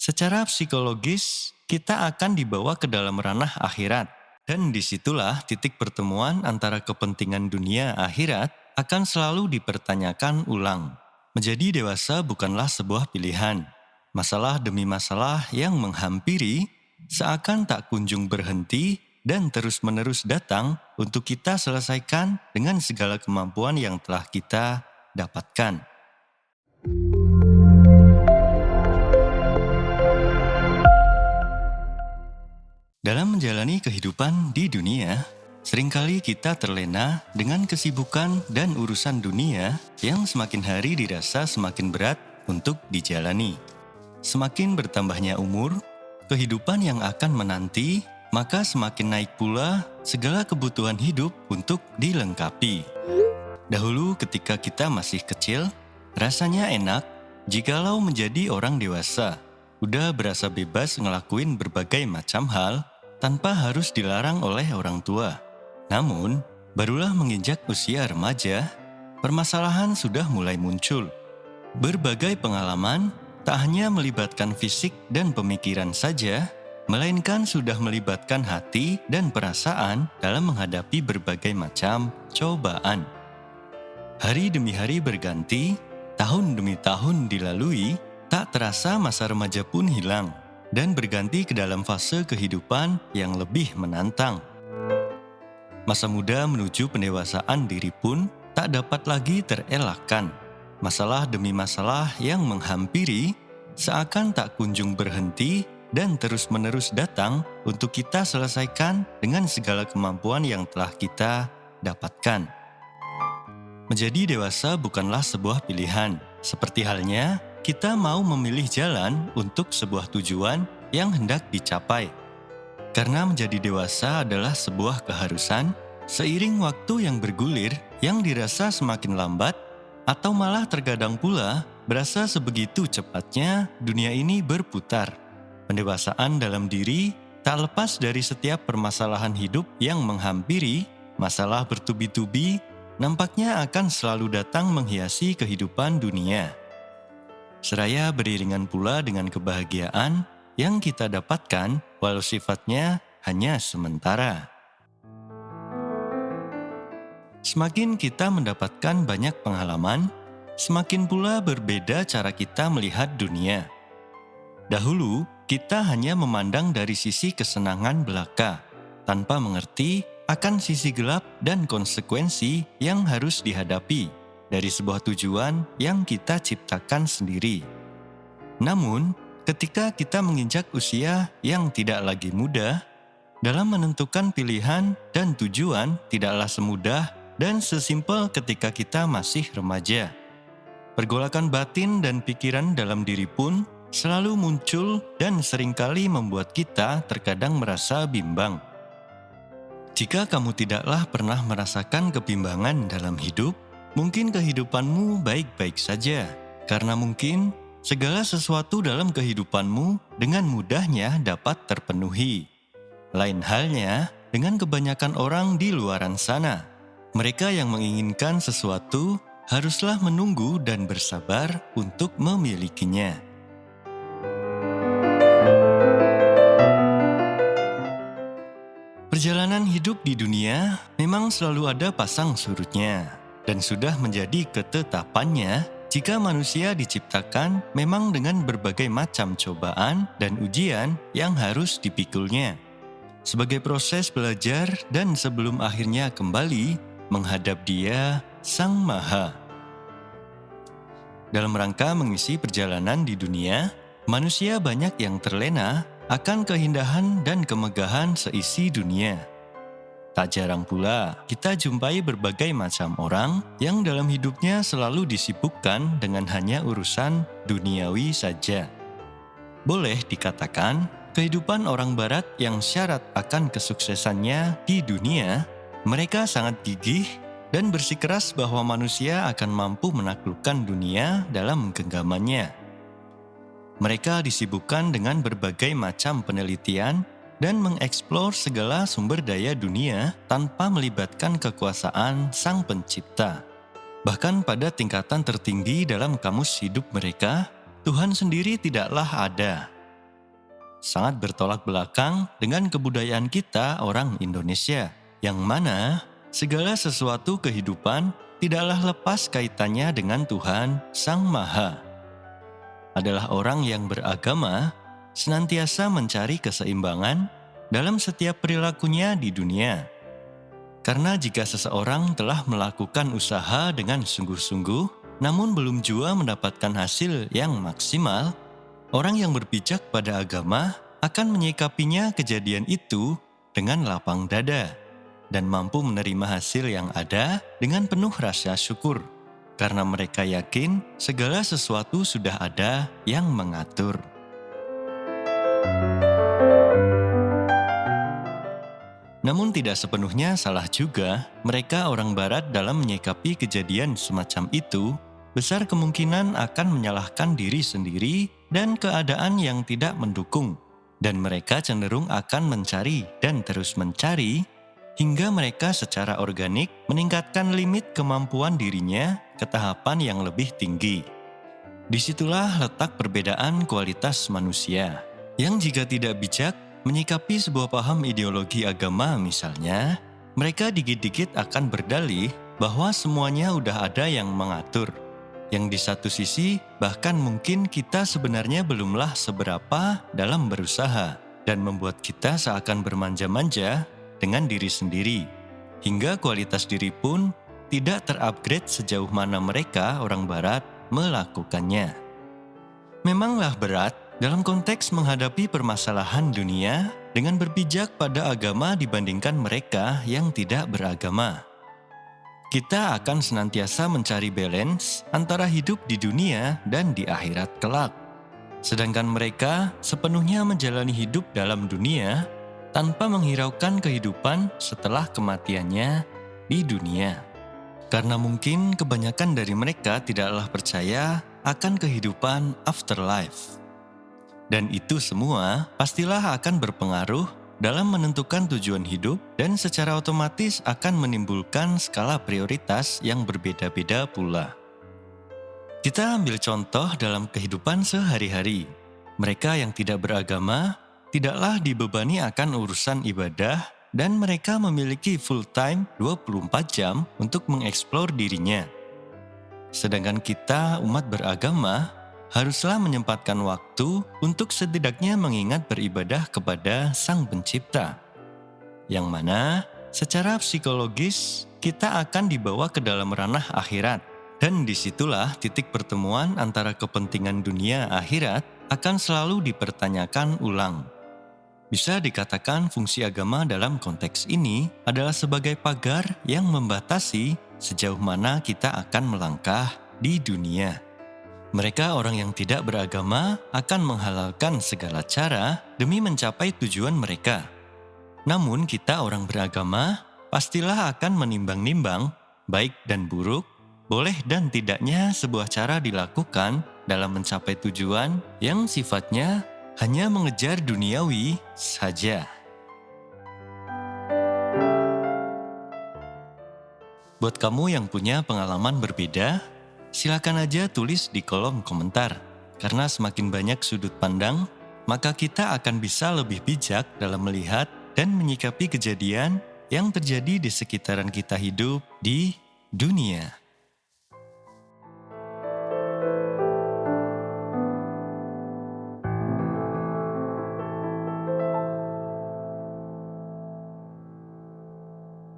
Secara psikologis, kita akan dibawa ke dalam ranah akhirat. Dan disitulah titik pertemuan antara kepentingan dunia akhirat akan selalu dipertanyakan ulang. Menjadi dewasa bukanlah sebuah pilihan. Masalah demi masalah yang menghampiri seakan tak kunjung berhenti dan terus-menerus datang untuk kita selesaikan dengan segala kemampuan yang telah kita dapatkan. Dalam menjalani kehidupan di dunia, seringkali kita terlena dengan kesibukan dan urusan dunia yang semakin hari dirasa semakin berat untuk dijalani. Semakin bertambahnya umur, kehidupan yang akan menanti, maka semakin naik pula segala kebutuhan hidup untuk dilengkapi. Dahulu ketika kita masih kecil, rasanya enak jikalau menjadi orang dewasa. Udah berasa bebas ngelakuin berbagai macam hal tanpa harus dilarang oleh orang tua. Namun, barulah menginjak usia remaja, permasalahan sudah mulai muncul. Berbagai pengalaman tak hanya melibatkan fisik dan pemikiran saja, melainkan sudah melibatkan hati dan perasaan dalam menghadapi berbagai macam cobaan. Hari demi hari berganti, tahun demi tahun dilalui, tak terasa masa remaja pun hilang dan berganti ke dalam fase kehidupan yang lebih menantang. Masa muda menuju pendewasaan diri pun tak dapat lagi terelakkan. Masalah demi masalah yang menghampiri seakan tak kunjung berhenti dan terus-menerus datang untuk kita selesaikan dengan segala kemampuan yang telah kita dapatkan. Menjadi dewasa bukanlah sebuah pilihan, seperti halnya kita mau memilih jalan untuk sebuah tujuan yang hendak dicapai. Karena menjadi dewasa adalah sebuah keharusan, seiring waktu yang bergulir yang dirasa semakin lambat, atau malah terkadang pula berasa sebegitu cepatnya dunia ini berputar. Pendewasaan dalam diri tak lepas dari setiap permasalahan hidup yang menghampiri, masalah bertubi-tubi nampaknya akan selalu datang menghiasi kehidupan dunia. Seraya beriringan pula dengan kebahagiaan yang kita dapatkan walau sifatnya hanya sementara. Semakin kita mendapatkan banyak pengalaman, semakin pula berbeda cara kita melihat dunia. Dahulu, kita hanya memandang dari sisi kesenangan belaka, tanpa mengerti akan sisi gelap dan konsekuensi yang harus dihadapi dari sebuah tujuan yang kita ciptakan sendiri. Namun, ketika kita menginjak usia yang tidak lagi muda, dalam menentukan pilihan dan tujuan tidaklah semudah dan sesimpel ketika kita masih remaja. Pergolakan batin dan pikiran dalam diri pun selalu muncul dan seringkali membuat kita terkadang merasa bimbang. Jika kamu tidaklah pernah merasakan kebimbangan dalam hidup, mungkin kehidupanmu baik-baik saja, karena mungkin segala sesuatu dalam kehidupanmu dengan mudahnya dapat terpenuhi. Lain halnya dengan kebanyakan orang di luaran sana. Mereka yang menginginkan sesuatu haruslah menunggu dan bersabar untuk memilikinya. Perjalanan hidup di dunia memang selalu ada pasang surutnya, dan sudah menjadi ketetapannya jika manusia diciptakan memang dengan berbagai macam cobaan dan ujian yang harus dipikulnya. Sebagai proses belajar dan sebelum akhirnya kembali menghadap Dia Sang Maha. Dalam rangka mengisi perjalanan di dunia, manusia banyak yang terlena akan keindahan dan kemegahan seisi dunia. Tak jarang pula kita jumpai berbagai macam orang yang dalam hidupnya selalu disibukkan dengan hanya urusan duniawi saja. Boleh dikatakan, kehidupan orang barat yang syarat akan kesuksesannya di dunia, mereka sangat gigih dan bersikeras bahwa manusia akan mampu menaklukkan dunia dalam genggamannya. Mereka disibukkan dengan berbagai macam penelitian dan mengeksplor segala sumber daya dunia tanpa melibatkan kekuasaan Sang Pencipta. Bahkan pada tingkatan tertinggi dalam kamus hidup mereka, Tuhan sendiri tidaklah ada. sangat bertolak belakang dengan kebudayaan kita orang Indonesia, yang mana segala sesuatu kehidupan tidaklah lepas kaitannya dengan Tuhan Sang Maha. Adalah orang yang beragama senantiasa mencari keseimbangan dalam setiap perilakunya di dunia. Karena jika seseorang telah melakukan usaha dengan sungguh-sungguh, namun belum jua mendapatkan hasil yang maksimal, orang yang berpijak pada agama akan menyikapinya kejadian itu dengan lapang dada dan mampu menerima hasil yang ada dengan penuh rasa syukur, karena mereka yakin segala sesuatu sudah ada yang mengatur. Namun tidak sepenuhnya salah juga mereka orang barat dalam menyikapi kejadian semacam itu. Besar kemungkinan akan menyalahkan diri sendiri dan keadaan yang tidak mendukung, dan mereka cenderung akan mencari dan terus mencari hingga mereka secara organik meningkatkan limit kemampuan dirinya ke tahapan yang lebih tinggi. Disitulah letak perbedaan kualitas manusia, yang jika tidak bijak menyikapi sebuah paham ideologi agama misalnya, mereka dikit-dikit akan berdalih bahwa semuanya udah ada yang mengatur. Yang di satu sisi bahkan mungkin kita sebenarnya belumlah seberapa dalam berusaha dan membuat kita seakan bermanja-manja dengan diri sendiri. Hingga kualitas diri pun tidak terupgrade sejauh mana mereka orang barat melakukannya. Memanglah berat dalam konteks menghadapi permasalahan dunia dengan berpijak pada agama dibandingkan mereka yang tidak beragama. Kita akan senantiasa mencari balance antara hidup di dunia dan di akhirat kelak. Sedangkan mereka sepenuhnya menjalani hidup dalam dunia tanpa menghiraukan kehidupan setelah kematiannya di dunia. Karena mungkin kebanyakan dari mereka tidaklah percaya akan kehidupan afterlife. Dan itu semua pastilah akan berpengaruh dalam menentukan tujuan hidup dan secara otomatis akan menimbulkan skala prioritas yang berbeda-beda pula. Kita ambil contoh dalam kehidupan sehari-hari. Mereka yang tidak beragama tidaklah dibebani akan urusan ibadah dan mereka memiliki full time 24 jam untuk mengeksplor dirinya. Sedangkan kita umat beragama haruslah menyempatkan waktu untuk setidaknya mengingat beribadah kepada Sang Pencipta, yang mana secara psikologis kita akan dibawa ke dalam ranah akhirat, dan disitulah titik pertemuan antara kepentingan dunia akhirat akan selalu dipertanyakan ulang. Bisa dikatakan fungsi agama dalam konteks ini adalah sebagai pagar yang membatasi sejauh mana kita akan melangkah di dunia. Mereka orang yang tidak beragama akan menghalalkan segala cara demi mencapai tujuan mereka. Namun kita orang beragama pastilah akan menimbang-nimbang baik dan buruk, boleh dan tidaknya sebuah cara dilakukan dalam mencapai tujuan yang sifatnya hanya mengejar duniawi saja. Buat kamu yang punya pengalaman berbeda, silakan aja tulis di kolom komentar. Karena semakin banyak sudut pandang, maka kita akan bisa lebih bijak dalam melihat dan menyikapi kejadian yang terjadi di sekitaran kita hidup di dunia.